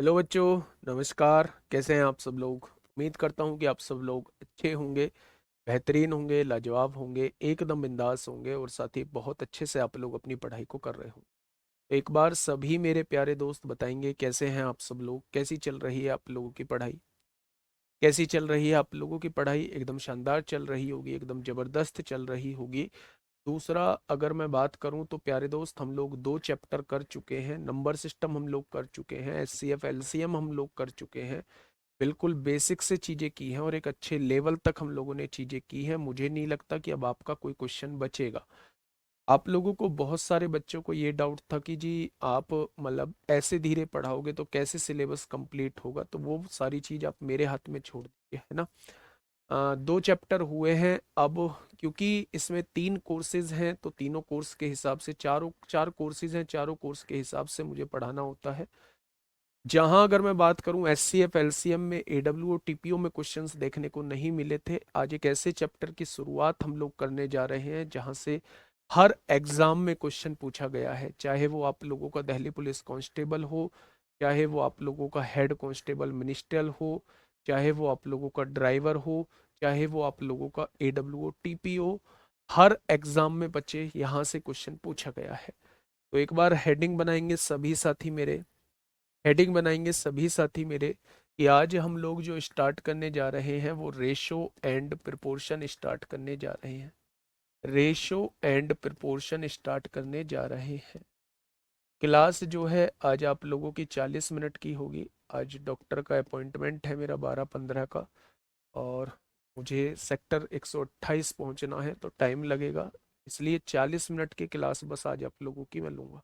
Hello बच्चों, नमस्कार। कैसे हैं आप सब लोग? उम्मीद करता हूं कि आप सब लोग अच्छे होंगे, बेहतरीन होंगे, लाजवाब होंगे, एकदम बिंदास होंगे और साथ ही बहुत अच्छे से आप लोग अपनी पढ़ाई को कर रहे होंगे। एक बार सभी मेरे प्यारे दोस्त बताएंगे कैसे हैं आप सब लोग, कैसी चल रही है आप लोगों की पढ़ाई? कैसी चल रही है आप लोगों की पढ़ाई? एकदम शानदार चल रही होगी, एकदम ज़बरदस्त चल रही होगी। दूसरा, अगर मैं बात करूं तो प्यारे दोस्त, हम लोग 2 चैप्टर कर चुके हैं। नंबर सिस्टम हम लोग कर चुके हैं, एचसीएफ एलसीएम हम लोग कर चुके हैं। बिल्कुल बेसिक से चीज़ें की हैं और एक अच्छे लेवल तक हम लोगों ने चीज़ें की हैं। मुझे नहीं लगता कि अब आपका कोई क्वेश्चन बचेगा। आप लोगों को, बहुत सारे बच्चों को ये डाउट था कि जी आप मतलब ऐसे धीरे पढ़ाओगे तो कैसे सिलेबस कंप्लीट होगा, तो वो सारी चीज़ आप मेरे हाथ में छोड़ दीजिए, है ना। 2 चैप्टर हुए हैं अब। क्योंकि इसमें 3 कोर्सेज हैं तो तीनों कोर्स के हिसाब से चारों चार कोर्सेज हैं, चारों कोर्स के हिसाब से मुझे पढ़ाना होता है। जहां अगर मैं बात करूं S C F L C M में, ए डब्ल्यू और टीपीओ में क्वेश्चंस देखने को नहीं मिले थे, आज एक ऐसे चैप्टर की शुरुआत हम लोग करने जा रहे हैं जहां से हर एग्जाम में क्वेश्चन पूछा गया है। चाहे वो आप लोगों का दिल्ली पुलिस कांस्टेबल हो, चाहे वो आप लोगों का हेड कांस्टेबल मिनिस्ट्रियल हो, चाहे वो आप लोगों का ड्राइवर हो, चाहे वो आप लोगों का ए डब्ल्यू ओ टीपीओ, हर एग्जाम में बच्चे यहाँ से क्वेश्चन पूछा गया है। तो एक बार हेडिंग बनाएंगे सभी साथी मेरे, हेडिंग बनाएंगे सभी साथी मेरे, कि आज हम लोग जो स्टार्ट करने जा रहे हैं वो रेशो एंड प्रोपोर्शन स्टार्ट करने जा रहे हैं। रेशो एंड प्रोपोर्शन स्टार्ट करने जा रहे हैं। क्लास जो है आज आप लोगों की 40 मिनट की होगी। आज डॉक्टर का अपॉइंटमेंट है मेरा 12:15 का, और मुझे सेक्टर 128 पहुंचना है तो टाइम लगेगा, इसलिए 40 मिनट की क्लास बस आज आप लोगों की मैं लूँगा।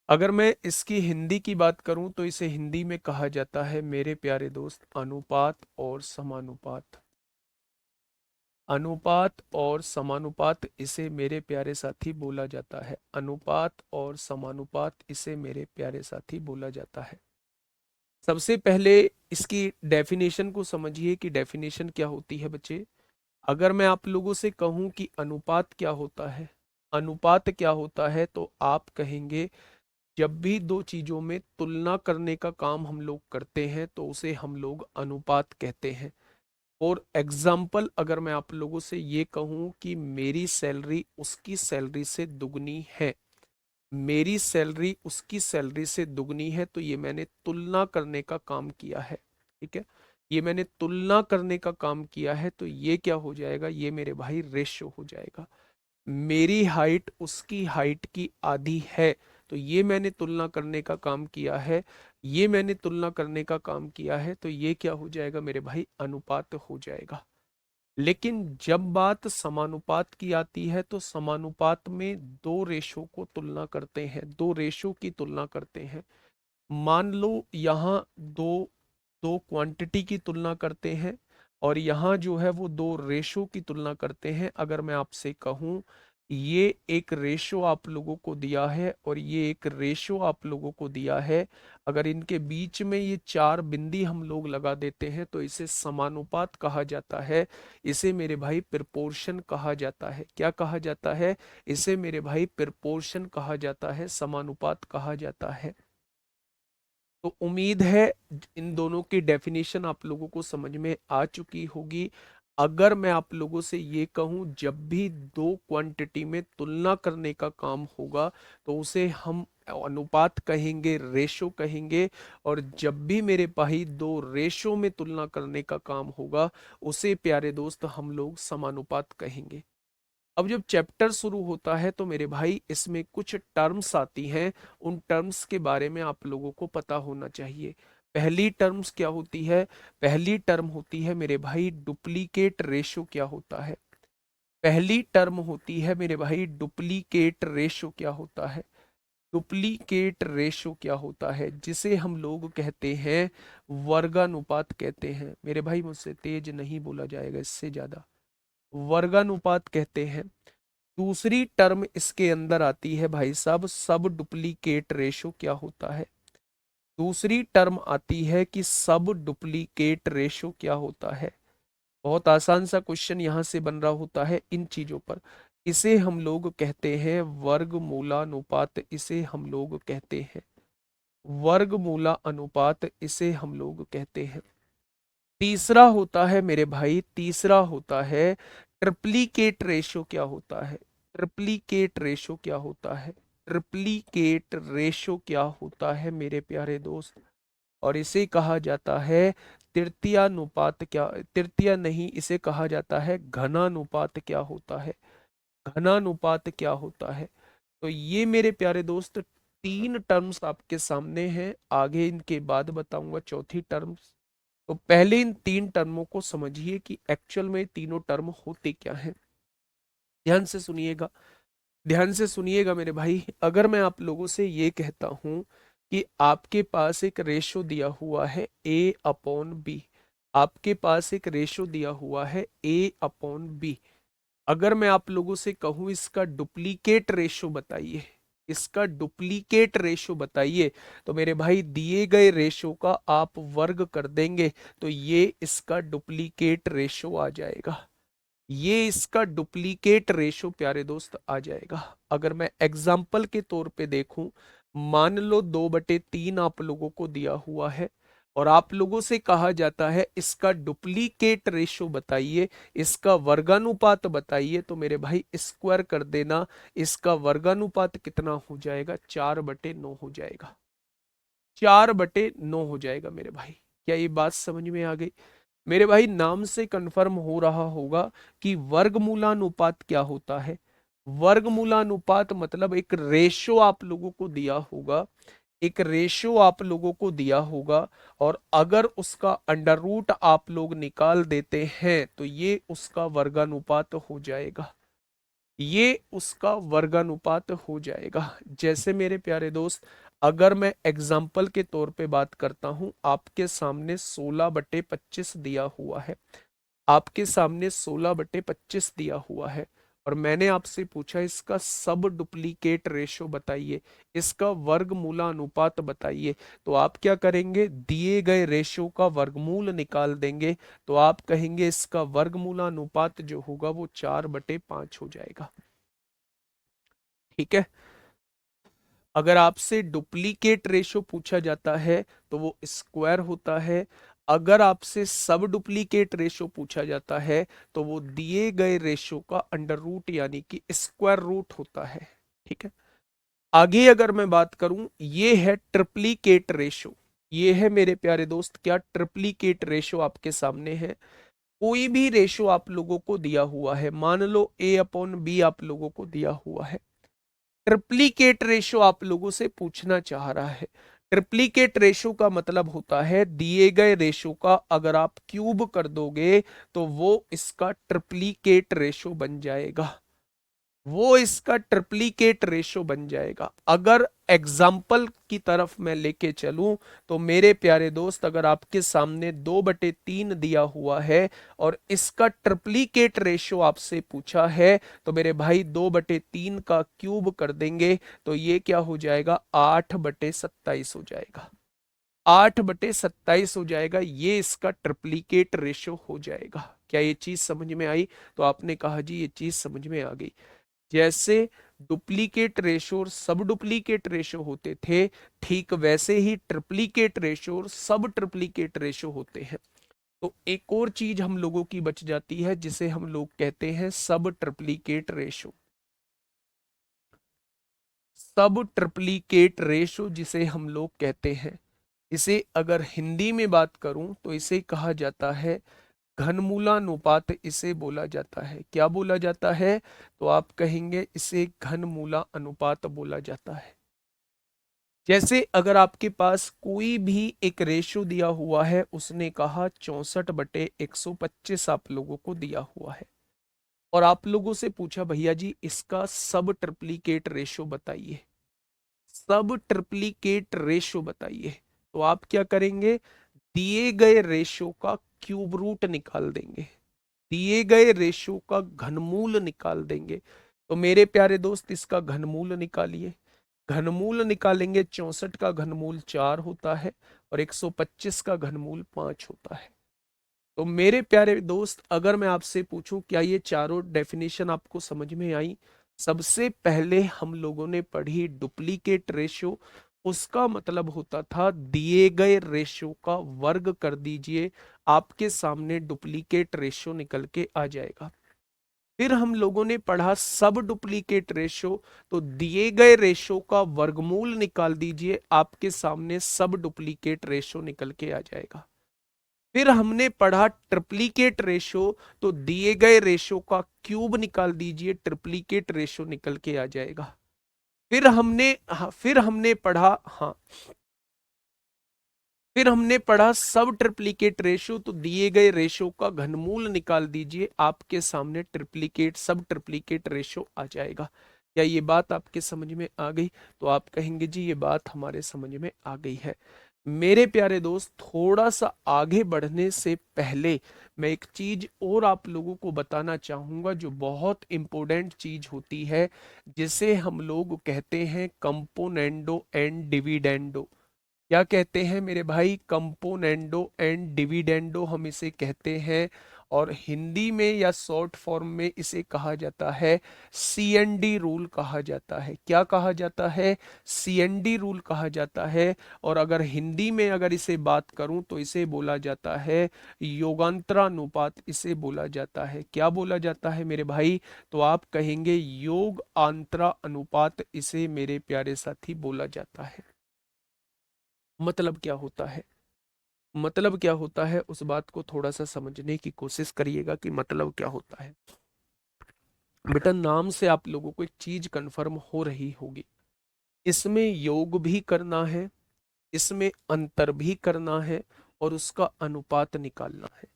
अगर मैं इसकी हिंदी की बात करूं तो इसे हिंदी में कहा जाता है मेरे प्यारे दोस्त अनुपात और समानुपात। अनुपात और समानुपात इसे मेरे प्यारे साथी बोला जाता है। अनुपात और समानुपात इसे मेरे प्यारे साथी बोला जाता है। सबसे पहले इसकी डेफिनेशन को समझिए कि डेफिनेशन क्या होती है बच्चे। अगर मैं आप लोगों से कहूं कि अनुपात क्या होता है, अनुपात क्या होता है, तो आप कहेंगे जब भी दो चीजों में तुलना करने का काम हम लोग करते हैं तो उसे हम लोग अनुपात कहते हैं। और एग्जाम्पल, अगर मैं आप लोगों से ये कहूं कि मेरी सैलरी उसकी सैलरी से दुगनी है, मेरी सैलरी उसकी सैलरी से दुगनी है, तो ये मैंने तुलना करने का काम किया है। ठीक है, ये मैंने तुलना करने का काम किया है, तो ये क्या हो जाएगा, ये मेरे भाई रेशो हो जाएगा। मेरी हाइट उसकी हाइट की आधी है, तो ये मैंने तुलना करने का काम किया है, ये मैंने तुलना करने का काम किया है, तो ये क्या हो जाएगा मेरे भाई, अनुपात हो जाएगा। लेकिन जब बात समानुपात की आती है तो समानुपात में दो रेशो को तुलना करते हैं, दो रेशो की तुलना करते हैं। मान लो यहाँ दो दो क्वांटिटी की तुलना करते हैं, और यहाँ जो है वो दो रेशो की तुलना करते हैं। अगर मैं आपसे कहूँ ये एक रेशो आप लोगों को दिया है और ये एक रेशो आप लोगों को दिया है, अगर इनके बीच में ये चार बिंदी हम लोग लगा देते हैं तो इसे समानुपात कहा जाता है। इसे मेरे भाई प्रोपोर्शन कहा जाता है। क्या कहा जाता है? इसे मेरे भाई प्रोपोर्शन कहा जाता है, समानुपात कहा जाता है। तो उम्मीद है इन दोनों की डेफिनेशन आप लोगों को समझ में आ चुकी होगी। अगर मैं आप लोगों से ये कहूं जब भी दो क्वांटिटी में तुलना करने का काम होगा तो उसे हम अनुपात कहेंगे, रेशो कहेंगे। और जब भी मेरे भाई दो रेशो में तुलना करने का काम होगा उसे प्यारे दोस्त हम लोग समानुपात कहेंगे। अब जब चैप्टर शुरू होता है तो मेरे भाई इसमें कुछ टर्म्स आती हैं, उन टर्म्स के बारे में आप लोगों को पता होना चाहिए। पहली टर्म्स क्या होती है? पहली टर्म होती है मेरे भाई डुप्लीकेट रेशो। क्या होता है? पहली टर्म होती है मेरे भाई डुप्लीकेट रेशो। क्या होता है? डुप्लीकेट रेशो क्या होता है? जिसे हम लोग कहते हैं वर्गानुपात कहते हैं। मेरे भाई मुझसे तेज नहीं बोला जाएगा, इससे ज्यादा। वर्गानुपात कहते हैं। दूसरी टर्म इसके अंदर आती है भाई साहब सब डुप्लीकेट रेशो। क्या होता है? दूसरी टर्म आती है कि सब डुप्लीकेट रेशो क्या होता है। बहुत आसान सा क्वेश्चन यहां से बन रहा होता है इन चीजों पर। इसे हम लोग कहते हैं वर्गमूलानुपात, इसे हम लोग कहते हैं वर्गमूला अनुपात इसे हम लोग कहते हैं। तीसरा होता है मेरे भाई, तीसरा होता है ट्रिप्लीकेट रेशो। क्या होता है ट्रिप्लीकेट रेशो? क्या होता है ट्रिप्लीकेट रेशो? क्या होता है मेरे प्यारे दोस्त? और इसे कहा जाता है तृतीयानुपात। क्या तृतीय नहीं, इसे कहा जाता है घनानुपात। क्या होता है घनानुपात? क्या होता है? तो ये मेरे प्यारे दोस्त तीन टर्म्स आपके सामने हैं, आगे इनके बाद बताऊंगा चौथी टर्म्स। तो पहले इन तीन टर्मों को समझिए कि एक्चुअल में तीनों टर्म होते क्या हैं। ध्यान से सुनिएगा, ध्यान से सुनिएगा मेरे भाई। अगर मैं आप लोगों से ये कहता हूं कि आपके पास एक रेशो दिया हुआ है ए अपॉन बी, आपके पास एक रेशो दिया हुआ है ए अपॉन बी। अगर मैं आप लोगों से कहूं इसका डुप्लीकेट रेशो बताइए, इसका डुप्लीकेट रेशो बताइए, तो मेरे भाई दिए गए रेशो का आप वर्ग कर देंगे तो ये इसका डुप्लीकेट रेशो आ जाएगा। ये इसका डुप्लीकेट रेशो प्यारे दोस्त आ जाएगा। अगर मैं एग्जाम्पल के तौर पे देखूं, मान लो 2/3 आप लोगों को दिया हुआ है और आप लोगों से कहा जाता है इसका डुप्लीकेट रेशो बताइए, इसका वर्गानुपात बताइए, तो मेरे भाई स्क्वायर कर देना। इसका वर्गानुपात कितना हो जाएगा? 4/9 हो जाएगा। 4/9 हो जाएगा मेरे भाई। क्या ये बात समझ में आ गई? मेरे भाई नाम से कंफर्म हो रहा होगा कि वर्गमूलानुपात क्या होता है। वर्गमूलानुपात मतलब एक रेशो आप लोगों को दिया होगा, एक रेशो आप लोगों को दिया होगा, और अगर उसका अंडर रूट आप लोग निकाल देते हैं तो ये उसका वर्गानुपात हो जाएगा, ये उसका वर्गानुपात हो जाएगा। जैसे मेरे प्यारे दोस्त, अगर मैं एग्जाम्पल के तौर पे बात करता हूं, आपके सामने 16/25 दिया हुआ है, आपके सामने 16/25 दिया हुआ है, और मैंने आपसे पूछा इसका सब डुप्लीकेट रेशो बताइए, इसका वर्गमूला अनुपात बताइए। तो आप क्या करेंगे? दिए गए रेशो का वर्गमूल निकाल देंगे, तो आप कहेंगे इसका वर्गमूला अनुपात जो होगा वो 4/5 हो जाएगा। ठीक है। अगर आपसे डुप्लीकेट रेशो पूछा जाता है तो वो स्क्वायर होता है। अगर आपसे सब डुप्लीकेट रेशो पूछा जाता है तो वो दिए गए रेशो का अंडर रूट यानी कि स्क्वायर रूट होता है। ठीक है। आगे अगर मैं बात करूं, ये है ट्रिप्लीकेट रेशो। ये है मेरे प्यारे दोस्त क्या? ट्रिप्लीकेट रेशो आपके सामने है। कोई भी रेशो आप लोगों को दिया हुआ है, मान लो ए अपॉन बी आप लोगों को दिया हुआ है, ट्रिप्लीकेट रेशो आप लोगों से पूछना चाह रहा है। ट्रिप्लीकेट रेशो का मतलब होता है दिए गए रेशो का अगर आप क्यूब कर दोगे तो वो इसका ट्रिप्लीकेट रेशो बन जाएगा, वो इसका ट्रिप्लीकेट रेशो बन जाएगा। अगर एग्जाम्पल की तरफ मैं लेके चलूं तो मेरे प्यारे दोस्त, अगर आपके सामने 2/3 दिया हुआ है और इसका ट्रिप्लीकेट रेशो आपसे पूछा है, तो मेरे भाई 2/3 का क्यूब कर देंगे तो ये क्या हो जाएगा? 8/27 हो जाएगा। 8/27 हो जाएगा, ये इसका ट्रिप्लीकेट रेशो हो जाएगा। क्या ये चीज समझ में आई? तो आपने कहा जी ये चीज समझ में आ गई। जैसे डुप्लीकेट रेशो और सब डुप्लीकेट रेशो होते थे, ठीक वैसे ही ट्रिप्लीकेट रेशो और सब ट्रिप्लीकेट रेशो होते हैं। तो एक और चीज हम लोगों की बच जाती है जिसे हम लोग कहते हैं सब ट्रिप्लीकेट रेशो। सब ट्रिप्लीकेट रेशो जिसे हम लोग कहते हैं, इसे अगर हिंदी में बात करूं तो इसे कहा जाता है घनमूलानुपात। इसे बोला जाता है, क्या बोला जाता है? तो आप कहेंगे इसे घनमूला अनुपात बोला जाता है। जैसे अगर आपके पास कोई भी एक रेशो दिया हुआ है, उसने कहा 64/125 आप लोगों को दिया हुआ है, और आप लोगों से पूछा भैया जी इसका सब ट्रिप्लीकेट रेशो बताइए, सब ट्रिप्लीकेट रेशो बताइए। तो आप क्या करेंगे? दिए गए रेशो का क्यूब रूट निकाल देंगे, दिए गए रेशो का घनमूल निकाल देंगे। तो मेरे प्यारे दोस्त इसका घनमूल निकालिए। घनमूल निकालेंगे, 64 का घनमूल 4 होता है और 125 का घनमूल 5 होता है। तो मेरे प्यारे दोस्त, अगर मैं आपसे पूछूं क्या ये चारों डेफिनेशन आपको समझ में आई? सबसे पहले हम लोगों ने पढ़ी डुप्लीकेट रेशो, उसका मतलब होता था दिए गए रेशो का वर्ग कर दीजिए, आपके सामने डुप्लीकेट रेशो निकल के आ जाएगा। फिर हम लोगों ने पढ़ा सब डुप्लीकेट रेशो, तो दिए गए रेशो का वर्गमूल निकाल दीजिए, आपके सामने सब डुप्लीकेट रेशो निकल के आ जाएगा। फिर हमने पढ़ा ट्रिप्लीकेट रेशो, तो दिए गए रेशो का क्यूब निकाल दीजिए, ट्रिप्लीकेट रेशो निकल के आ जाएगा। फिर हमने पढ़ा, हाँ, फिर हमने पढ़ा सब ट्रिप्लीकेट रेशो, तो दिए गए रेशो का घनमूल निकाल दीजिए, आपके सामने ट्रिप्लीकेट सब ट्रिप्लीकेट रेशो आ जाएगा। क्या ये बात आपके समझ में आ गई? तो आप कहेंगे जी ये बात हमारे समझ में आ गई है। मेरे प्यारे दोस्त, थोड़ा सा आगे बढ़ने से पहले मैं एक चीज और आप लोगों को बताना चाहूंगा, जो बहुत इंपॉर्टेंट चीज होती है, जिसे हम लोग कहते हैं कंपोनेंडो एंड डिविडेंडो। क्या कहते हैं मेरे भाई? कंपोनेंडो एंड डिविडेंडो हम इसे कहते हैं, और हिंदी में या शॉर्ट फॉर्म में इसे कहा जाता है सीएनडी रूल कहा जाता है। क्या कहा जाता है? सीएनडी रूल कहा जाता है। और अगर हिंदी में अगर इसे बात करूं तो इसे बोला जाता है योगांतरानुपात, इसे बोला जाता है। क्या बोला जाता है मेरे भाई? तो आप कहेंगे योग आंतरा अनुपात, इसे मेरे प्यारे साथी बोला जाता है। मतलब क्या होता है? मतलब क्या होता है, उस बात को थोड़ा सा समझने की कोशिश करिएगा कि मतलब क्या होता है। बेटा, नाम से आप लोगों को एक चीज कंफर्म हो रही होगी, इसमें योग भी करना है, इसमें अंतर भी करना है, और उसका अनुपात निकालना है।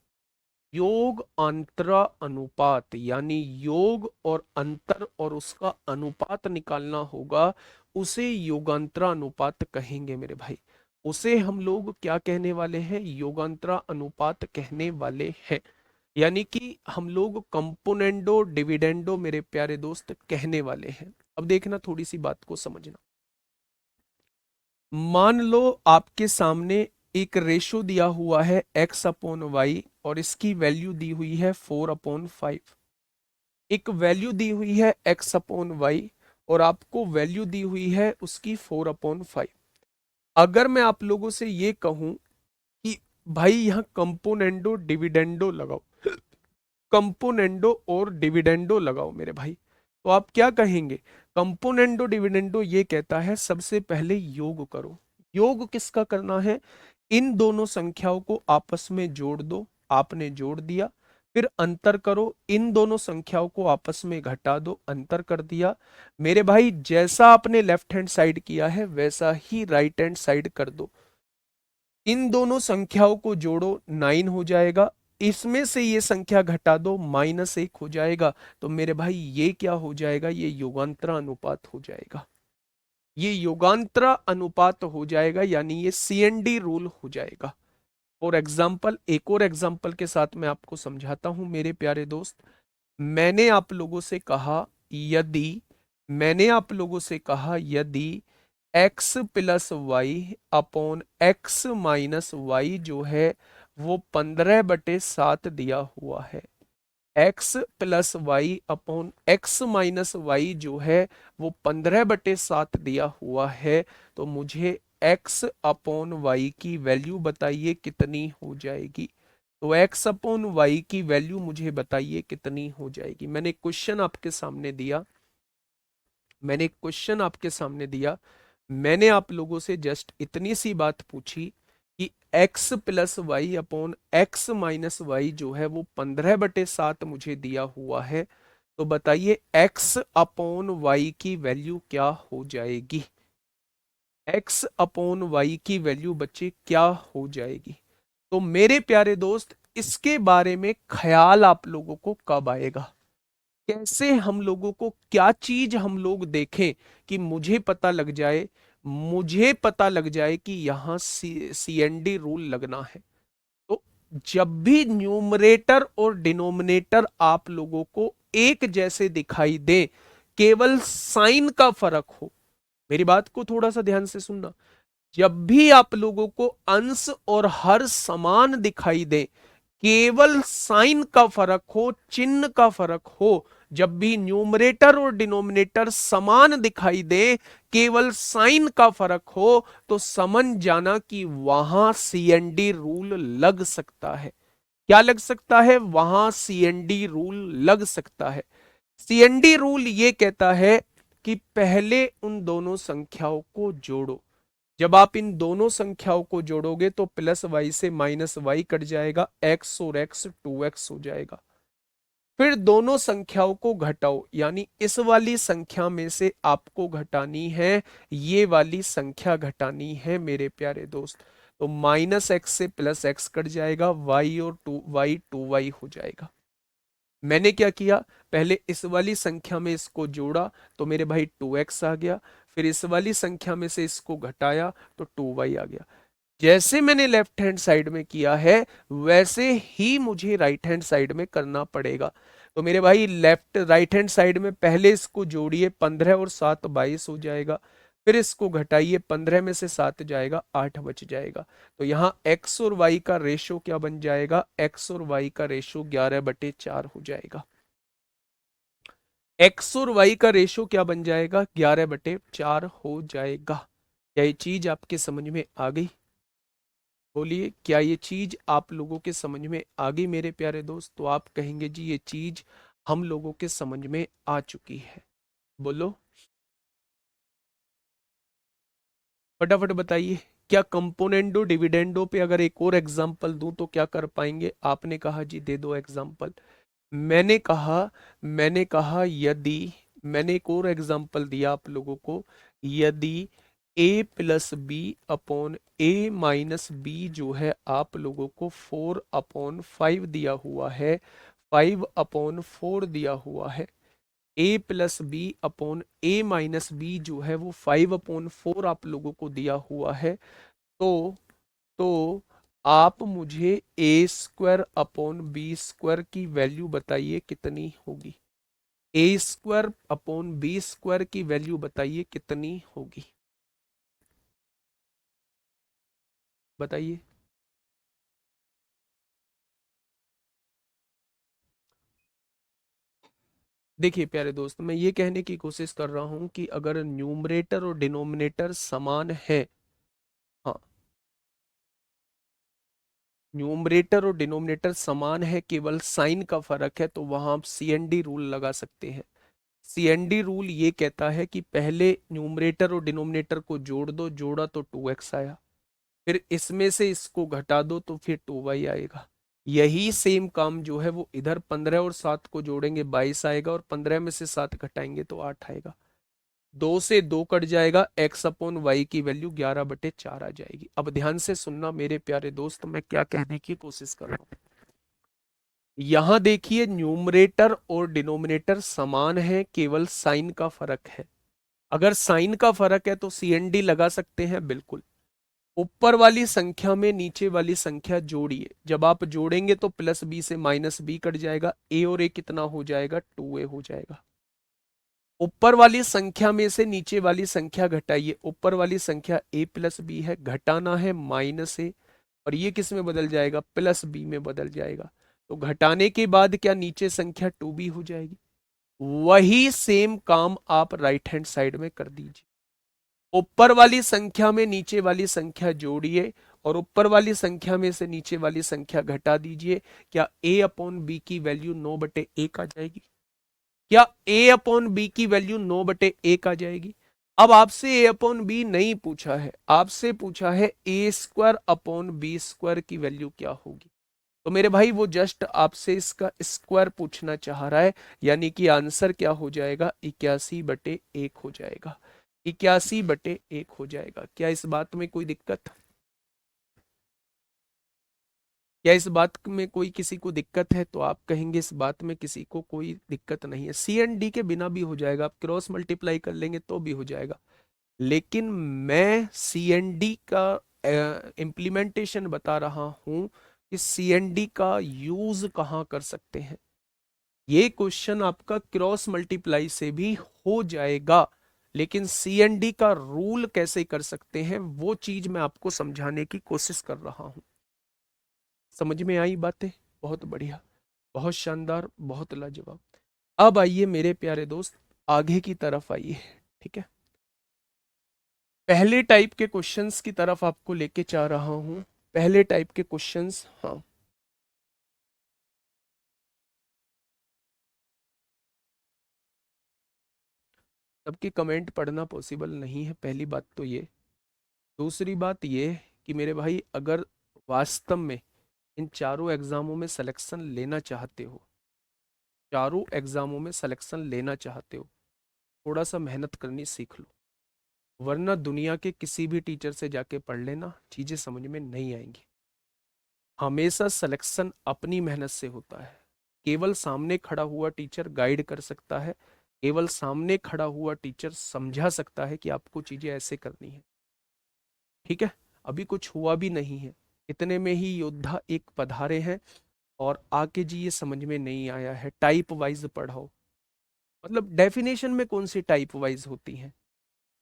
योग अंतरा अनुपात, यानी योग और अंतर और उसका अनुपात निकालना होगा, उसे योगांतरा अनुपात कहेंगे मेरे भाई। उसे हम लोग क्या कहने वाले हैं? योगांतरा अनुपात कहने वाले हैं। यानी कि हम लोग कंपोनेंडो डिविडेंडो मेरे प्यारे दोस्त कहने वाले हैं। अब देखना, थोड़ी सी बात को समझना। मान लो आपके सामने एक रेशो दिया हुआ है x अपॉन वाई, और इसकी वैल्यू दी हुई है 4/5। एक वैल्यू दी हुई है x अपॉन वाई, और आपको वैल्यू दी हुई है उसकी 4/5। अगर मैं आप लोगों से ये कहूं कि भाई यहां कंपोनेंडो डिविडेंडो लगाओ, कंपोनेंडो और डिविडेंडो लगाओ मेरे भाई, तो आप क्या कहेंगे? कंपोनेंडो डिविडेंडो ये कहता है सबसे पहले योग करो। योग किसका करना है? इन दोनों संख्याओं को आपस में जोड़ दो, आपने जोड़ दिया। फिर अंतर करो, इन दोनों संख्याओं को आपस में घटा दो, अंतर कर दिया। मेरे भाई, जैसा आपने लेफ्ट हैंड साइड किया है वैसा ही राइट हैंड साइड कर दो। इन दोनों संख्याओं को जोड़ो, 9 हो जाएगा। इसमें से ये संख्या घटा दो, -1 हो जाएगा। तो मेरे भाई ये क्या हो जाएगा? ये योगांतरा अनुपात हो जाएगा। ये योगांतरा अनुपात हो जाएगा, यानी ये सीएनडी रूल हो जाएगा। और एग्जाम्पल, एक और एग्जाम्पल के साथ मैं आपको समझाता हूं मेरे प्यारे दोस्त। मैंने आप लोगों से कहा यदि मैंने आप लोगों से कहा यदि x plus y upon x minus y जो है वो 15/7 दिया हुआ है। x plus y upon x minus y जो है वो 15/7 दिया हुआ है, तो मुझे x अपॉन वाई की वैल्यू बताइए कितनी हो जाएगी। तो x अपॉन वाई की वैल्यू मुझे बताइए कितनी हो जाएगी। मैंने एक क्वेश्चन आपके सामने दिया। मैंने आप लोगों से जस्ट इतनी सी बात पूछी कि x plus y upon x minus y जो है वो 15/7 मुझे दिया हुआ है, तो बताइए x अपॉन वाई की वैल्यू क्या हो जाएगी। x अपॉन वाई की वैल्यू बच्चे क्या हो जाएगी? तो मेरे प्यारे दोस्त, इसके बारे में ख्याल आप लोगों को कब आएगा? कैसे हम लोगों को क्या चीज हम लोग देखें कि मुझे पता लग जाए कि यहां सीएनडी रूल लगना है। तो जब भी न्यूमरेटर और डिनोमिनेटर आप लोगों को एक जैसे दिखाई दे, केवल साइन का फर्क हो, मेरी बात को थोड़ा सा ध्यान से सुनना। जब भी आप लोगों को अंश और हर समान दिखाई दे, केवल साइन का फर्क हो, चिन्ह का फर्क हो, जब भी न्यूमरेटर और डिनोमिनेटर समान दिखाई दे, केवल साइन का फर्क हो, तो समझ जाना कि वहां सीएनडी रूल लग सकता है। क्या लग सकता है? वहां सीएनडी रूल लग सकता है। सीएनडी रूल ये कहता है कि पहले उन दोनों संख्याओं को जोड़ो। जब आप इन दोनों संख्याओं को जोड़ोगे तो प्लस वाई से माइनस वाई कट जाएगा, एक्स और एक्स 2x हो जाएगा। फिर दोनों संख्याओं को घटाओ, यानी इस वाली संख्या में से आपको घटानी है, ये वाली संख्या घटानी है मेरे प्यारे दोस्त। तो माइनस एक्स से प्लस एक्स कट जाएगा, वाई और 2y हो जाएगा। मैंने क्या किया, पहले इस वाली संख्या में इसको जोड़ा तो मेरे भाई 2x आ गया, फिर इस वाली संख्या में से इसको घटाया तो 2y आ गया। जैसे मैंने लेफ्ट हैंड साइड में किया है वैसे ही मुझे राइट हैंड साइड में करना पड़ेगा। तो मेरे भाई लेफ्ट राइट हैंड साइड में पहले इसको जोड़िए, 15 और 7 22 हो जाएगा, फिर इसको घटाइए, 15 में से 7 जाएगा, 8 बच जाएगा। तो यहाँ x और y का रेशो क्या बन जाएगा, x और y का रेशो 11/4 हो जाएगा। x और y का रेशो क्या बन जाएगा, 11/4 हो जाएगा। क्या ये चीज आपके समझ में आ गई? बोलिए, क्या ये चीज आप लोगों के समझ में आ गई मेरे प्यारे दोस्त? तो आप कहेंगे जी ये चीज हम लोगों के समझ में आ चुकी है। बोलो फटाफट बताइए। क्या कंपोनेंडो डिविडेंडो पे अगर एक और एग्जांपल दूं तो क्या कर पाएंगे? आपने कहा जी दे दो एग्जांपल। मैंने कहा यदि, मैंने एक और एग्जांपल दिया आप लोगों को, यदि a+b/a-b जो है आप लोगों को 4/5 दिया हुआ है, 5/4 दिया हुआ है, a+b/a-b जो है वो 5/4 आप लोगों को दिया हुआ है, तो तो आप मुझे a² अपॉन b² की वैल्यू बताइए कितनी होगी। a² अपॉन b² की वैल्यू बताइए कितनी होगी, बताइए। देखिए प्यारे दोस्त, मैं ये कहने की कोशिश कर रहा हूं कि अगर न्यूमरेटर और डिनोमिनेटर समान है, हाँ, न्यूमरेटर और डिनोमिनेटर समान है, केवल साइन का फर्क है, तो वहां आप सीएनडी रूल लगा सकते हैं। सीएनडी रूल ये कहता है कि पहले न्यूमरेटर और डिनोमिनेटर को जोड़ दो, जोड़ा तो 2x आया, फिर इसमें से इसको घटा दो तो फिर 2y आएगा। यही सेम काम जो है वो इधर 15 और 7 को जोड़ेंगे 22 आएगा, और 15 में से 7 घटाएंगे तो 8 आएगा। 2 से 2 कट जाएगा, x/y की वैल्यू 11/4 आ जाएगी। अब ध्यान से सुनना मेरे प्यारे दोस्त, मैं क्या कहने की कोशिश कर रहा हूं। यहां देखिए न्यूमरेटर और डिनोमिनेटर समान है, केवल साइन का फर्क है। अगर साइन का फर्क है तो सीएनडी लगा सकते हैं, बिल्कुल। ऊपर वाली संख्या में नीचे वाली संख्या जोड़िए, जब आप जोड़ेंगे तो प्लस बी से माइनस बी कट जाएगा, ए और ए कितना हो जाएगा, 2a हो जाएगा। ऊपर वाली संख्या में से नीचे वाली संख्या घटाइए, ऊपर वाली संख्या a+b है, घटाना है -a, और ये किस में बदल जाएगा, +b में बदल जाएगा। तो घटाने के बाद क्या नीचे संख्या 2b हो जाएगी। वही सेम काम आप राइट हैंड साइड में कर दीजिए। ऊपर वाली संख्या में नीचे वाली संख्या जोड़िए, और ऊपर वाली संख्या में से नीचे वाली संख्या घटा दीजिए। क्या a/b की वैल्यू 9/1 आ जाएगी? क्या a/b की वैल्यू 9/1 आ जाएगी? अब आपसे a/b नहीं पूछा है, आपसे पूछा है a²/b² की वैल्यू क्या होगी। तो मेरे भाई वो जस्ट आपसे इसका स्क्वायर पूछना चाह रहा है, यानी कि आंसर क्या हो जाएगा, 81/1 हो जाएगा। 81/1 हो जाएगा। क्या इस बात में कोई दिक्कत? क्या इस बात में कोई किसी को दिक्कत है? तो आप कहेंगे इस बात में किसी को कोई दिक्कत नहीं है, सी एंड डी के बिना भी हो जाएगा, आप क्रॉस मल्टीप्लाई कर लेंगे तो भी हो जाएगा। लेकिन मैं सी एन डी का इम्प्लीमेंटेशन बता रहा हूं कि सी एन डी का यूज कहां कर सकते हैं। ये क्वेश्चन आपका क्रॉस मल्टीप्लाई से भी हो जाएगा, लेकिन सी एन डी का रूल कैसे कर सकते हैं वो चीज मैं आपको समझाने की कोशिश कर रहा हूं। समझ में आई बातें? बहुत बढ़िया, बहुत शानदार, बहुत लाजवाब। अब आइए मेरे प्यारे दोस्त, आगे की तरफ आइए। ठीक है, पहले टाइप के क्वेश्चंस की तरफ आपको लेके जा रहा हूं। पहले टाइप के क्वेश्चंस, हाँ। सबके कमेंट पढ़ना पॉसिबल नहीं है, पहली बात तो ये। दूसरी बात ये कि मेरे भाई, अगर वास्तव में इन चारों एग्जामों में सिलेक्शन लेना चाहते हो, चारों एग्जामों में सिलेक्शन लेना चाहते हो, थोड़ा सा मेहनत करनी सीख लो, वरना दुनिया के किसी भी टीचर से जाके पढ़ लेना, चीजें समझ में नहीं आएंगी। हमेशा सिलेक्शन अपनी मेहनत से होता है। केवल सामने खड़ा हुआ टीचर गाइड कर सकता है, केवल सामने खड़ा हुआ टीचर समझा सकता है कि आपको चीजें ऐसे करनी है। ठीक है, अभी कुछ हुआ भी नहीं है, इतने में ही योद्धा एक पधारे हैं और आके जी ये समझ में नहीं आया है, टाइप वाइज पढ़ाओ। मतलब डेफिनेशन में कौन सी टाइप वाइज होती है?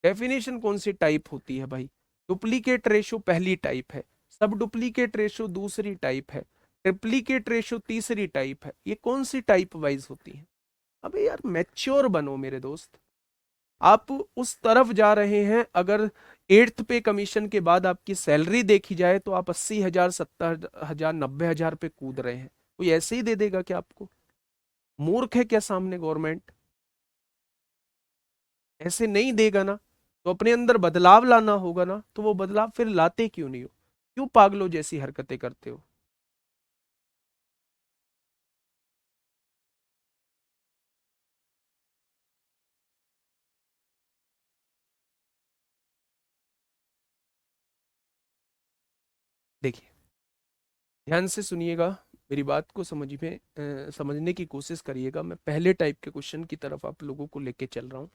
डेफिनेशन कौन सी टाइप होती है भाई? डुप्लीकेट रेशो पहली टाइप है, सब डुप्लीकेट रेशो दूसरी टाइप है, ट्रिप्लीकेट रेशो तीसरी टाइप है। ये कौन सी टाइप वाइज होती है? अबे यार मैच्योर बनो मेरे दोस्त। आप उस तरफ जा रहे हैं, अगर एट्थ पे कमीशन के बाद आपकी सैलरी देखी जाए तो आप 80,000, 70,000, 90,000 पे कूद रहे हैं। कोई ऐसे ही दे देगा क्या आपको? मूर्ख है क्या सामने गवर्नमेंट? ऐसे नहीं देगा ना। तो अपने अंदर बदलाव लाना होगा ना, तो वो बदलाव फिर लाते क्यों नहीं हो? क्यों पागलों जैसी हरकतें करते हो? देखिए, ध्यान से सुनिएगा, मेरी बात को समझने की कोशिश करिएगा। मैं पहले टाइप के क्वेश्चन की तरफ आप लोगों को लेके चल रहा हूँ।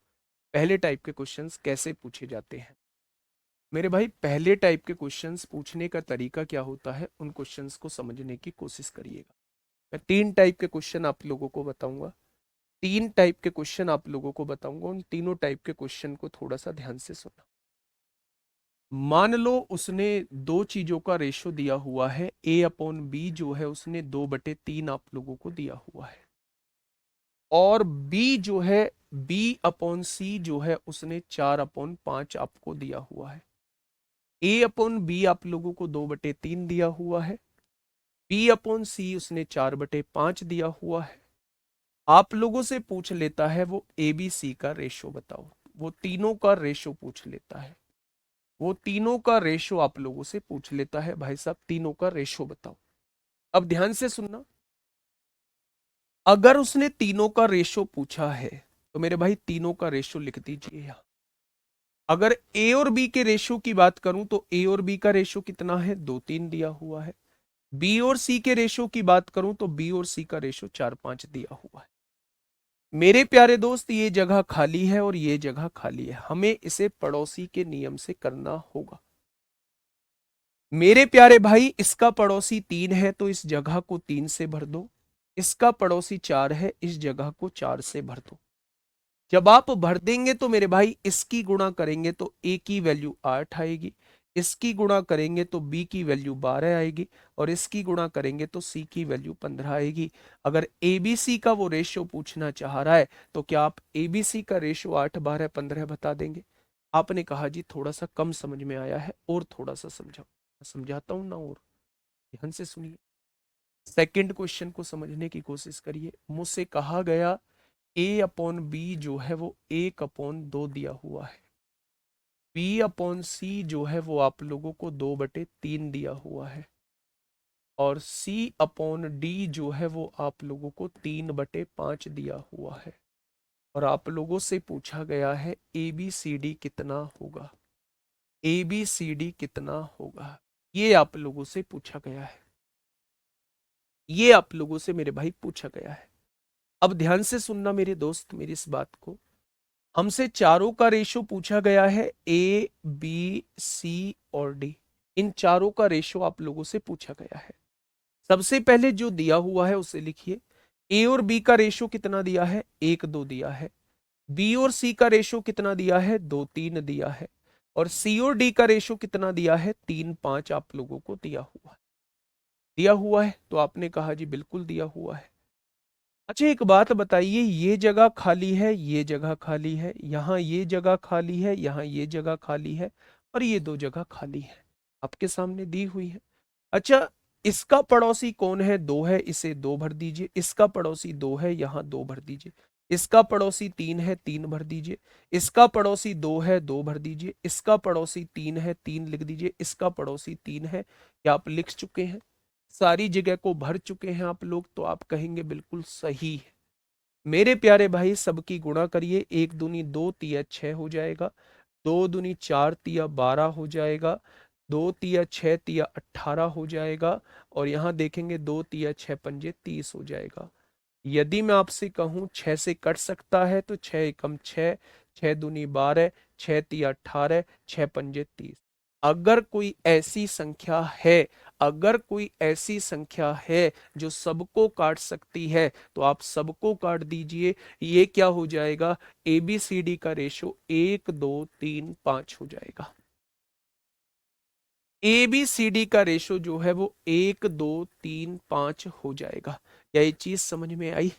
पहले टाइप के क्वेश्चंस कैसे पूछे जाते हैं मेरे भाई? पहले टाइप के क्वेश्चंस पूछने का तरीका क्या होता है, उन क्वेश्चंस को समझने की कोशिश करिएगा। मैं तीन टाइप के क्वेश्चन आप लोगों को बताऊंगा, तीन टाइप के क्वेश्चन आप लोगों को बताऊंगा, उन तीनों टाइप के क्वेश्चन को थोड़ा सा ध्यान से सुनना। मान लो उसने दो चीजों का रेशो दिया हुआ है, A/B जो है उसने 2/3 आप लोगों को दिया हुआ है, और B जो है, B/C जो है उसने 4/5 आपको दिया हुआ है। A/B आप लोगों को 2/3 दिया हुआ है, B/C उसने 4/5 दिया हुआ है। आप लोगों से पूछ लेता है वो ABC का रेशो बताओ, वो तीनों का रेशो पूछ लेता है, वो तीनों का रेशो आप लोगों से पूछ लेता है, भाई साहब तीनों का रेशो बताओ। अब ध्यान से सुनना, अगर उसने तीनों का रेशो पूछा है तो मेरे भाई तीनों का रेशो लिख दीजिए यहां। अगर ए और बी के रेशो की बात करूं तो ए और बी का रेशो कितना है? 2-3 दिया हुआ है। बी और सी के रेशो की बात करूं तो बी और सी का रेशो 4-5 दिया हुआ है। मेरे प्यारे दोस्त, ये जगह खाली है और ये जगह खाली है, हमें इसे पड़ोसी के नियम से करना होगा। मेरे प्यारे भाई, इसका पड़ोसी 3 है तो इस जगह को 3 से भर दो, इसका पड़ोसी 4 है, इस जगह को 4 से भर दो। जब आप भर देंगे तो मेरे भाई इसकी गुणा करेंगे तो ए की वैल्यू 8 आएगी, इसकी गुणा करेंगे तो बी की वैल्यू 12 आएगी, और इसकी गुणा करेंगे तो सी की वैल्यू 15 आएगी। अगर एबीसी का वो रेशियो पूछना चाह रहा है तो क्या आप एबीसी का रेशियो 8, 12, 15 बता देंगे? आपने कहा जी थोड़ा सा कम समझ में आया है, और थोड़ा सा समझाओ। समझाता हूं ना, और ध्यान से सुनिए। सेकंड क्वेश्चन को समझने की कोशिश करिए। मुझसे कहा गया A/B जो है वो 1/2 दिया हुआ है, B/C जो है वो आप लोगों को 2/3 दिया हुआ है, और C/D जो है वो आप लोगों को 3/5 दिया हुआ है। और आप लोगों से पूछा गया है ABCD कितना होगा, ABCD कितना होगा, ये आप लोगों से पूछा गया है, ये आप लोगों से मेरे भाई पूछा गया है। अब ध्यान से सुनना मेरे दोस्त मेरी इस बात को। हमसे चारों का रेशो पूछा गया है, A, B, C और D। इन चारों का रेशो आप लोगों से पूछा गया है। सबसे पहले जो दिया हुआ है उसे लिखिए। A और B का रेशो कितना दिया है? 1-2 दिया है। B और C का रेशो कितना दिया है? 2-3 दिया है। और C और D का रेशो कितना दिया है? 3-5 आप लोगों को दिया हुआ है। दिया हुआ है, तो आपने कहा जी बिल्कुल दिया हुआ है। अच्छा एक बात बताइए, ये जगह खाली है, ये जगह खाली है, यहाँ ये जगह खाली है, यहाँ ये जगह खाली है, और ये दो जगह खाली है, आपके सामने दी हुई है। अच्छा, इसका पड़ोसी कौन है? दो है, इसे दो भर दीजिए। इसका पड़ोसी दो है, यहाँ दो भर दीजिए। इसका पड़ोसी तीन है, तीन भर दीजिए। इसका पड़ोसी दो है, दो भर दीजिए। इसका पड़ोसी तीन है, तीन लिख दीजिए। इसका पड़ोसी तीन है, क्या आप लिख चुके हैं? सारी जगह को भर चुके हैं आप लोग, तो आप कहेंगे बिल्कुल सही है। मेरे प्यारे भाई, सबकी गुणा करिए। एक दूनी दो, तिया छह हो जाएगा। दो दूनी चार, तिया 12 हो जाएगा। दो तिया छह, तिया 18 हो जाएगा। और यहाँ देखेंगे दो तिया छह पंजे 30 हो जाएगा। यदि मैं आपसे कहूं छह से कट सकता है, तो छह एकम छह, छह दूनी 12, छह तिया 18, छह पंजे 30। अगर कोई ऐसी संख्या है, अगर कोई ऐसी संख्या है जो सबको काट सकती है, तो आप सबको काट दीजिए। ये क्या हो जाएगा? ABCD का रेशो 1 2 3 5 हो जाएगा। ABCD का रेशो जो है वो 1 2 3 5 हो जाएगा। क्या ये चीज समझ में आई?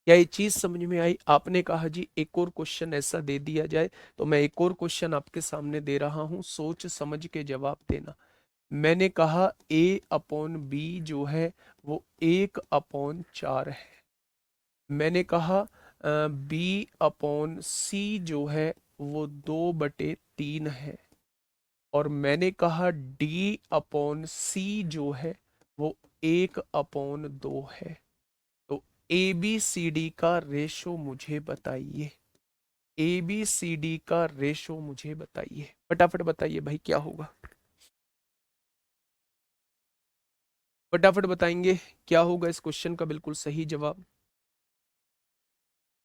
क्या ये चीज समझ में आई? आपने कहा जी एक और क्वेश्चन ऐसा दे दिया जाए, तो मैं एक और क्वेश्चन आपके सामने दे रहा हूं, सोच समझ के जवाब देना। मैंने कहा A/B जो है वो 1/4 है। मैंने कहा B/C जो है वो 2/3 है। और मैंने कहा D/C जो है वो 1/2 है। तो ABCD का रेशो मुझे बताइए। ABCD का रेशो मुझे बताइए, फटाफट बताइए भाई, क्या होगा? फटाफट बताएंगे क्या होगा इस क्वेश्चन का बिल्कुल सही जवाब?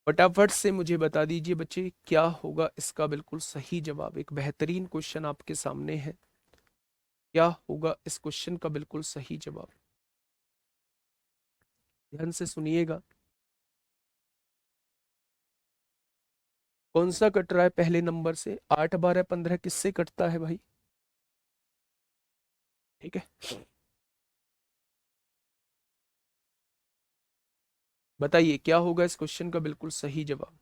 फटाफट से मुझे बता दीजिए बच्चे, क्या होगा इसका बिल्कुल सही जवाब? एक बेहतरीन क्वेश्चन आपके सामने है, क्या होगा इस क्वेश्चन का बिल्कुल सही जवाब? ध्यान से सुनिएगा। कौन सा कट रहा है पहले नंबर से? 8 12 15 किससे कटता है भाई? ठीक है, बताइए क्या होगा इस क्वेश्चन का बिल्कुल सही जवाब?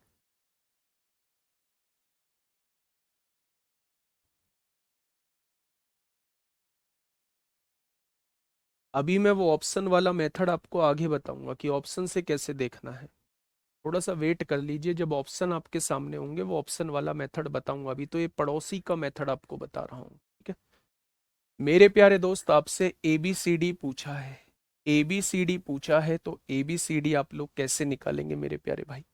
अभी मैं वो ऑप्शन वाला मेथड आपको आगे बताऊंगा कि ऑप्शन से कैसे देखना है। थोड़ा सा वेट कर लीजिए, जब ऑप्शन आपके सामने होंगे वो ऑप्शन वाला मेथड बताऊंगा। अभी तो ये पड़ोसी का मेथड आपको बता रहा हूँ, ठीक है? मेरे प्यारे दोस्त, आपसे ABCD पूछा है। ABCD पूछा है, तो ABCD आप लोग कैसे निकालेंगे मेरे प्यारे भाई?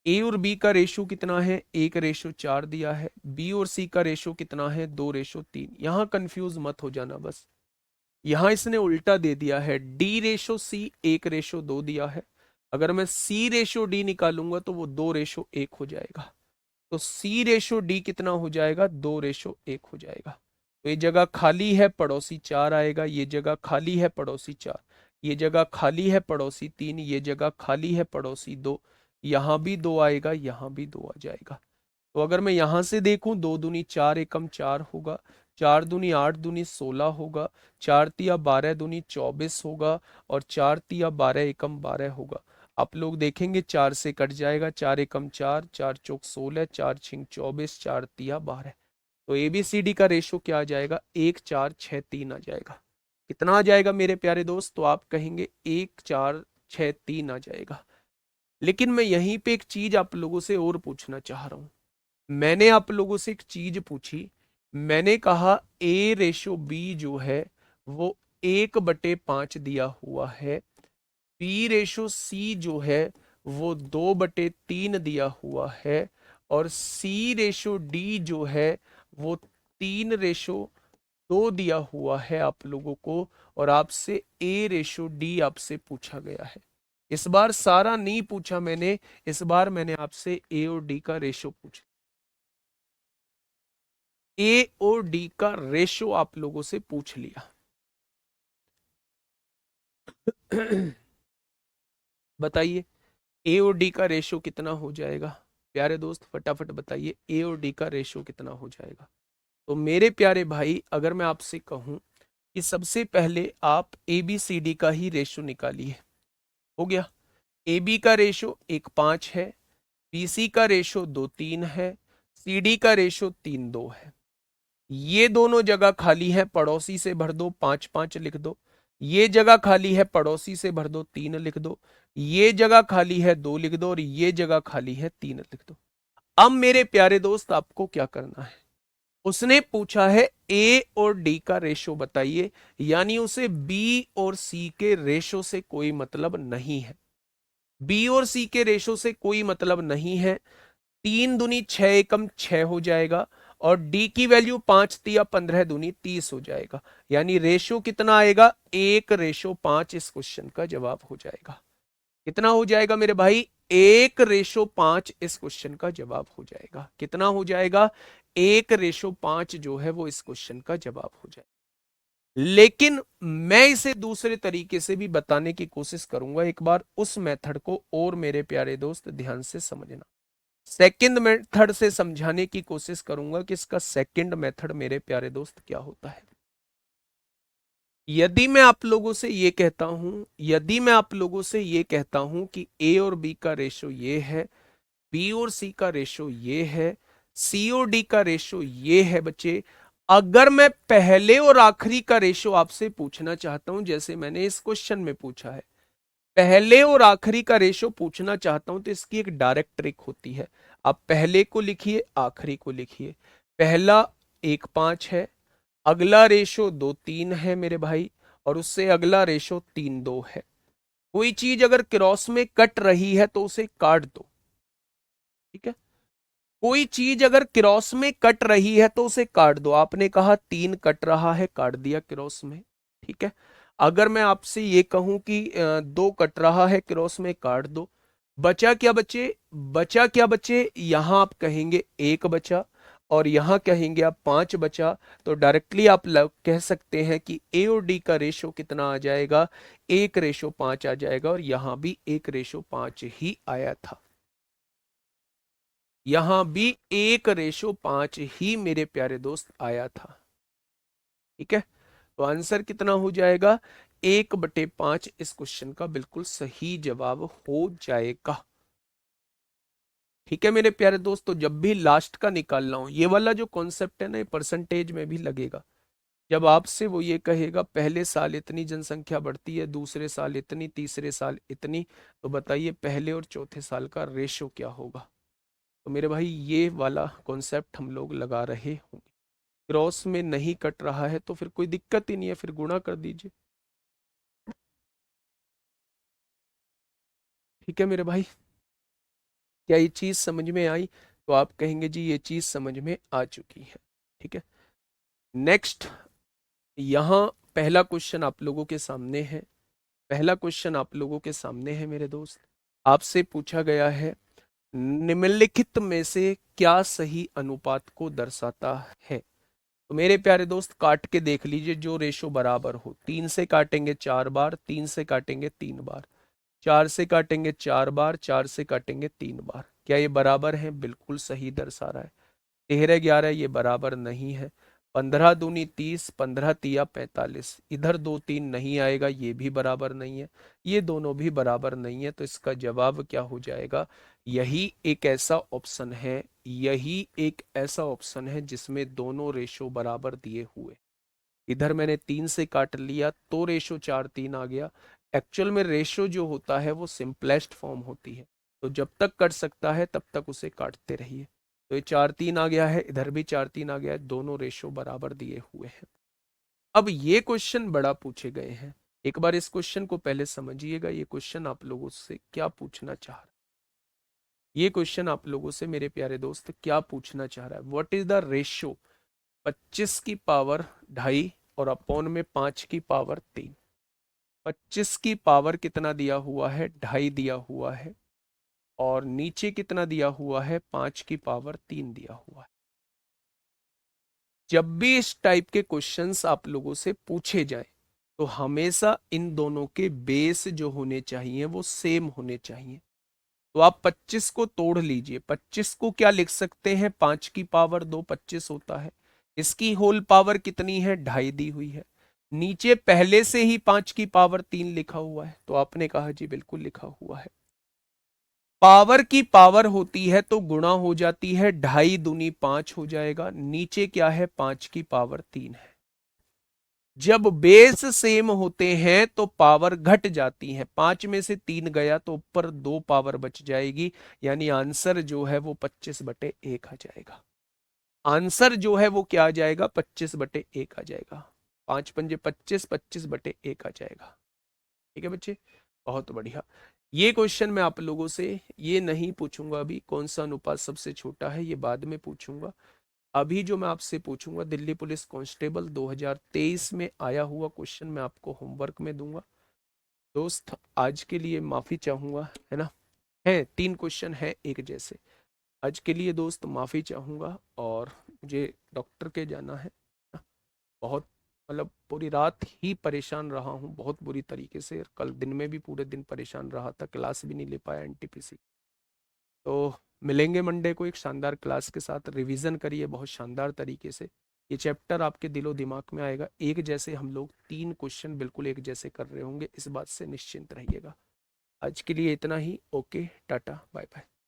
A और B का रेशो कितना है? 1/4 दिया है। B और C का रेशो कितना है? 2/3। यहां कंफ्यूज मत हो जाना बस। यहां इसने उल्टा दे दिया है, D/C 1/2 दिया है। अगर मैं C/D निकालूंगा तो वो 2/1 हो जाएगा। तो C/D कितना हो जाएगा? 2/1 हो जाएगा। तो ये जगह खाली है, पड़ोसी 4 आएगा। ये जगह खाली है, पड़ोसी 4। ये जगह खाली है, पड़ोसी 3। ये जगह खाली है, पड़ोसी 2। यहां भी 2 आएगा, यहां भी 2 आ जाएगा। तो अगर मैं यहां से देखूं, 2 दूनी 4 एकम 4 होगा। 4 दूनी 8 दूनी 16 होगा। 4 तिया 12 दूनी 24 होगा। और 4 तिया 12 एकम 12 होगा। आप लोग देखेंगे 4 से कट जाएगा। 4 एकम 4, 4 चौक 16, 4 छिंग 24, 4 तिया 12। तो ABCD का रेशो क्या आ जाएगा? 1 4 6 3 आ जाएगा। कितना आ जाएगा मेरे प्यारे दोस्त? तो आप कहेंगे 1 4 6 3 आ जाएगा। लेकिन मैं यहीं पे एक चीज आप लोगों से और पूछना चाह रहा हूं। मैंने आप लोगों से एक चीज पूछी। मैंने कहा A/B जो है वो 1/5 दिया हुआ है। B/C जो है वो 2/3 दिया हुआ है। और C/D जो है वो 3/2 दिया हुआ है आप लोगों को। और आपसे A/D आपसे पूछा गया है। इस बार सारा नहीं पूछा मैंने, इस बार मैंने आपसे A और D का रेशो पूछा। A और D का रेशो आप लोगों से पूछ लिया। बताइए A और D का रेशो कितना हो जाएगा? प्यारे दोस्त फटाफट बताइए A और D का रेशो कितना हो जाएगा? तो मेरे प्यारे भाई, अगर मैं आपसे कहूं कि सबसे पहले आप ए बी सी डी का ही रेशो निकालिए। हो गया, ए बी का रेशो 1:5 है, बी सी का रेशो 2:3 है, सी डी का रेशो 3:2 है। ये दोनों जगह खाली है, पड़ोसी से भर दो, 5:5 लिख दो। ये जगह खाली है, पड़ोसी से भर दो, 3 लिख दो। ये जगह खाली है, 2 लिख दो, और ये जगह खाली है, 3 लिख दो। अब मेरे प्यारे दोस्त आपको क्या करना है, उसने पूछा है ए और डी का रेशो बताइए, यानी उसे बी और सी के रेशो से कोई मतलब नहीं है। बी और सी के रेशो से कोई मतलब नहीं है। 3 दूनी 6 एकम 6 हो जाएगा, और डी की वैल्यू 5 तिया 15 दूनी 30 हो जाएगा। यानी रेशो कितना आएगा, 1:5 इस क्वेश्चन का जवाब हो जाएगा। कितना हो जाएगा मेरे भाई, 1:5 इस क्वेश्चन का जवाब हो जाएगा। कितना हो जाएगा, 1:5 जो है वो इस क्वेश्चन का जवाब हो जाएगा। लेकिन मैं इसे दूसरे तरीके से भी बताने की कोशिश करूंगा, एक बार उस मेथड को और मेरे प्यारे दोस्त ध्यान से समझना। सेकंड मेथड से समझाने की कोशिश करूंगा कि इसका सेकंड मेथड मेरे प्यारे दोस्त क्या होता है। यदि मैं आप लोगों से ये कहता हूं, यदि मैं आप लोगों से ये कहता हूं कि ए और बी का रेशो ये है, बी और सी का रेशो ये है, सी और डी का रेशो ये है बच्चे। अगर मैं पहले और आखिरी का रेशो आपसे पूछना चाहता हूं, जैसे मैंने इस क्वेश्चन में पूछा है, पहले और आखिरी का रेशो पूछना चाहता हूं, तो इसकी एक डायरेक्ट ट्रिक होती है। आप पहले को लिखिए, आखिरी को लिखिए। पहला 1:5 है, अगला रेशो 2:3 है मेरे भाई, और उससे अगला रेशो 3:2 है। कोई चीज अगर क्रॉस में कट रही है तो उसे काट दो, ठीक है। कोई चीज अगर क्रॉस में कट रही है तो उसे काट दो। आपने कहा 3 कट रहा है, काट दिया क्रॉस में, ठीक है। अगर मैं आपसे ये कहूं कि 2 कट रहा है, क्रॉस में काट दो। बचा क्या बचे, बचा क्या बचे, यहां आप कहेंगे 1 बचा, और यहां कहेंगे आप 5 बचा। तो डायरेक्टली आप कह सकते हैं कि ए और डी का रेशो कितना आ जाएगा, 1:5 आ जाएगा, और यहां भी 1:5 ही आया था। यहां भी 1:5 ही मेरे प्यारे दोस्त आया था, ठीक है। तो आंसर कितना हो जाएगा, 1/5 इस क्वेश्चन का बिल्कुल सही जवाब हो जाएगा। ठीक है मेरे प्यारे दोस्त, तो जब भी लास्ट का निकालना हो, ये वाला जो कॉन्सेप्ट है ना, ये परसेंटेज में भी लगेगा। जब आपसे वो ये कहेगा पहले साल इतनी जनसंख्या बढ़ती है, दूसरे साल इतनी, तीसरे साल इतनी, तो बताइए पहले और चौथे साल का रेशो क्या होगा। तो मेरे भाई ये वाला कॉन्सेप्ट हम लोग लगा रहे होंगे। क्रॉस में नहीं कट रहा है तो फिर कोई दिक्कत ही नहीं है, फिर गुणा कर दीजिए। ठीक है मेरे भाई, क्या ये चीज समझ में आई? तो आप कहेंगे जी ये चीज समझ में आ चुकी है, ठीक है। नेक्स्ट, यहां पहला क्वेश्चन आप लोगों के सामने है। पहला क्वेश्चन आप लोगों के सामने है मेरे दोस्त। आपसे पूछा गया है निम्नलिखित में से क्या सही अनुपात को दर्शाता है। तो मेरे प्यारे दोस्त काट के देख लीजिए, जो रेशो बराबर हो। 3 से काटेंगे 4 बार, 3 से काटेंगे 3 बार, 4 से काटेंगे 4 बार, 4 से काटेंगे 3 बार। क्या ये बराबर है? बिल्कुल सही दर्शा रहा है। 13 11 ये बराबर नहीं है। 15 दूनी 30, 15 तिया 45, इधर 2 3 नहीं आएगा, ये भी बराबर नहीं है, ये दोनों भी बराबर नहीं है। तो इसका जवाब क्या हो जाएगा? यही एक ऐसा ऑप्शन है, यही एक ऐसा ऑप्शन है जिसमें दोनों रेशो बराबर दिए हुए। इधर मैंने 3 से काट लिया तो रेशो 4:3 आ गया। एक्चुअल में रेशो जो होता है वो सिंपलेस्ट फॉर्म होती है, तो जब तक कट सकता है तब तक उसे काटते रहिए। तो ये 4:3 आ गया है, इधर भी 4:3 आ गया है, दोनों रेशो बराबर दिए हुए हैं। अब ये क्वेश्चन बड़ा पूछे गए हैं। एक बार इस क्वेश्चन को पहले समझिएगा, ये क्वेश्चन आप लोगों से क्या पूछना चाह रहा है। ये क्वेश्चन आप लोगों से मेरे प्यारे दोस्त क्या पूछना चाह रहा है, व्हाट इज द रेशियो 25 की पावर 2.5 और अपॉन में 5 की पावर 3। 25 की पावर कितना दिया हुआ है, 2.5 दिया हुआ है, और नीचे कितना दिया हुआ है, 5 की पावर 3 दिया हुआ है। जब भी इस टाइप के क्वेश्चंस आप लोगों से पूछे जाए तो हमेशा इन दोनों के बेस जो होने चाहिए वो सेम होने चाहिए। तो आप 25 को तोड़ लीजिए। 25 को क्या लिख सकते हैं, 5 की पावर 2 25 होता है। इसकी होल पावर कितनी है, 2.5 दी हुई है। नीचे पहले से ही 5 की पावर 3 लिखा हुआ है, तो आपने कहा जी बिल्कुल लिखा हुआ है। पावर की पावर होती है तो गुणा हो जाती है, 2.5 दूनी 5 हो जाएगा। नीचे क्या है, 5 की पावर 3 है। जब बेस सेम होते हैं तो पावर घट जाती है, 5 में से 3 गया तो ऊपर 2 पावर बच जाएगी, यानी आंसर जो है वो 25/1 आ जाएगा। आंसर जो है वो क्या आ जाएगा, 25/1 आ जाएगा। 5 पंजे 25, 25/1 आ जाएगा। ठीक है बच्चे, बहुत बढ़िया। ये क्वेश्चन मैं आप लोगों से ये नहीं पूछूंगा अभी, कौन सा अनुपात सबसे छोटा है, ये बाद में पूछूंगा। अभी जो मैं आपसे पूछूंगा, दिल्ली पुलिस कांस्टेबल 2023 में आया हुआ क्वेश्चन मैं आपको होमवर्क में दूंगा। दोस्त आज के लिए माफी चाहूंगा, है ना, है 3 क्वेश्चन है एक जैसे। आज के लिए दोस्त माफी चाहूंगा, और मुझे डॉक्टर के जाना है। बहुत मतलब पूरी रात ही परेशान रहा हूँ, बहुत बुरी तरीके से। कल दिन में भी पूरे दिन परेशान रहा था, क्लास भी नहीं ले पाया एनटीपीसी। तो मिलेंगे मंडे को एक शानदार क्लास के साथ। रिवीजन करिए बहुत शानदार तरीके से, ये चैप्टर आपके दिलो दिमाग में आएगा। एक जैसे हम लोग 3 क्वेश्चन बिल्कुल एक जैसे कर रहे होंगे, इस बात से निश्चिंत रहिएगा। आज के लिए इतना ही। Okay, tata bye bye.